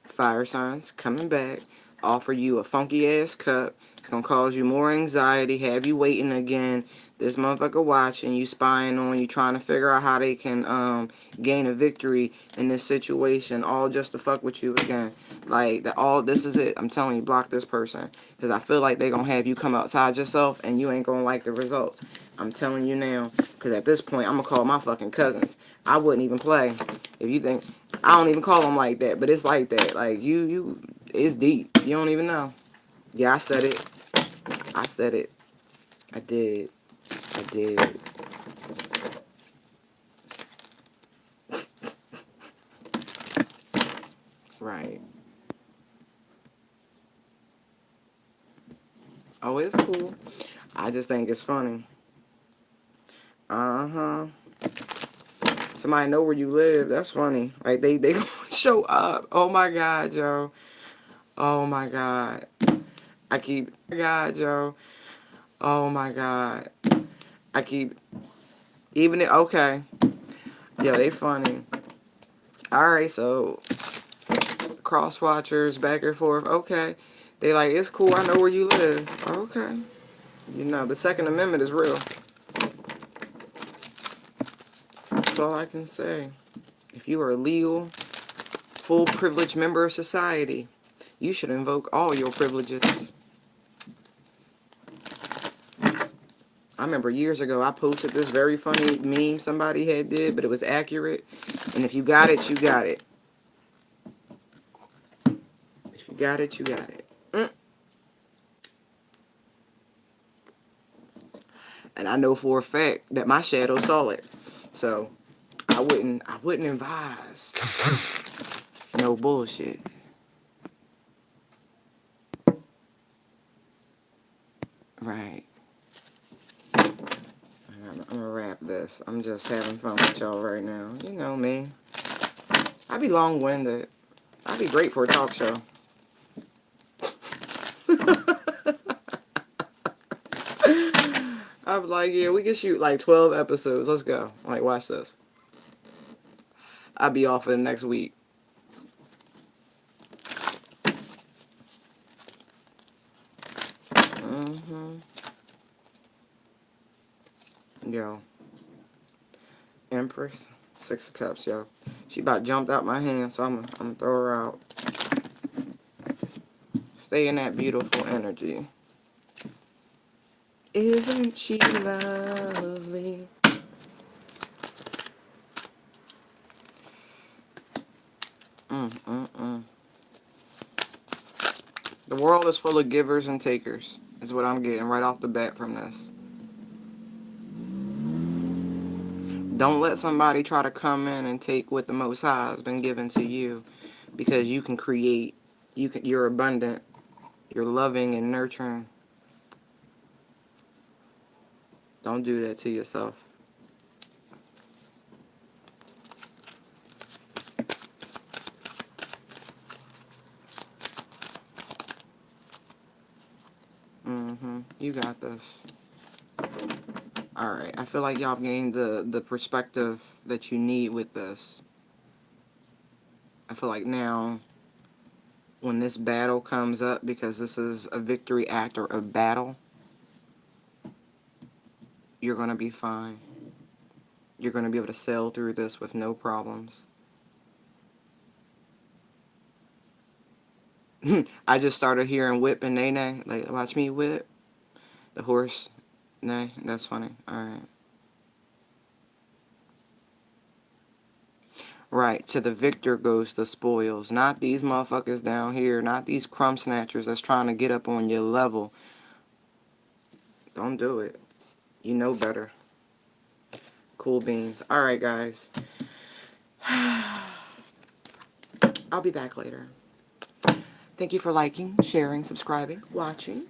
Fire signs coming back. Offer you a funky ass cup. It's gonna cause you more anxiety. Have you waiting again. This motherfucker watching you, spying on you, trying to figure out how they can gain a victory in this situation, all just to fuck with you again. Like that. All this is it. I'm telling you, block this person because I feel like they gonna have you come outside yourself and you ain't gonna like the results. I'm telling you now, because at this point I'm gonna call my fucking cousins. I wouldn't even play if you think. I don't even call them like that, but it's like that. Like it's deep. You don't even know. Yeah, I said it. I said it. I did. I did. Right. Oh, it's cool. I just think it's funny. Uh-huh. Somebody know where you live. That's funny. Like, they gonna show up. Oh, my God, Joe. Oh, my God. Oh, my God, Joe. Oh, my God. Even it, okay. Yeah, they funny. Alright, so, cross watchers, back and forth. Okay. They like, it's cool. I know where you live. Okay. You know, the Second Amendment is real. That's all I can say. If you are a legal, full privileged member of society, You should invoke all your privileges. I remember years ago I posted this very funny meme somebody had did, but it was accurate. And if you got it, you got it. If you got it, you got it. And I know for a fact that my shadow saw it. So I wouldn't advise no bullshit. Right. I'm gonna wrap this. I'm just having fun with y'all right now. You know me. I be long-winded. I'd be great for a talk show. I'm like, yeah, we can shoot like 12 episodes. Let's go. Like, watch this. I'll be off for the next week. Yo. Empress. 6 of Cups, yo. She about jumped out my hand, so I'm gonna throw her out. Stay in that beautiful energy. Isn't she lovely? The world is full of givers and takers, is what I'm getting right off the bat from this. Don't let somebody try to come in and take what the Most High has been given to you, because you can create. You're abundant. You're loving and nurturing. Don't do that to yourself. You got this. Alright, I feel like y'all gained the perspective that you need with this. I feel like now, when this battle comes up, because this is a victory after a battle, you're going to be fine. You're going to be able to sail through this with no problems. I just started hearing whip and nay-nay. Like, watch me whip. The horse, nay. That's funny. Alright. Right, to the victor goes the spoils. Not these motherfuckers down here. Not these crumb snatchers that's trying to get up on your level. Don't do it. You know better. Cool beans. Alright, guys. I'll be back later. Thank you for liking, sharing, subscribing, watching.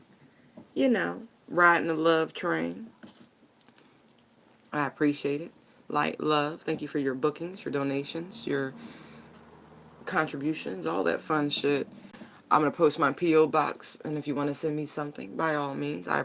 You know, riding the love train. I appreciate it. Light, love. Thank you for your bookings, your donations, your contributions, all that fun shit. I'm going to post my P.O. box, and if you want to send me something, by all means, I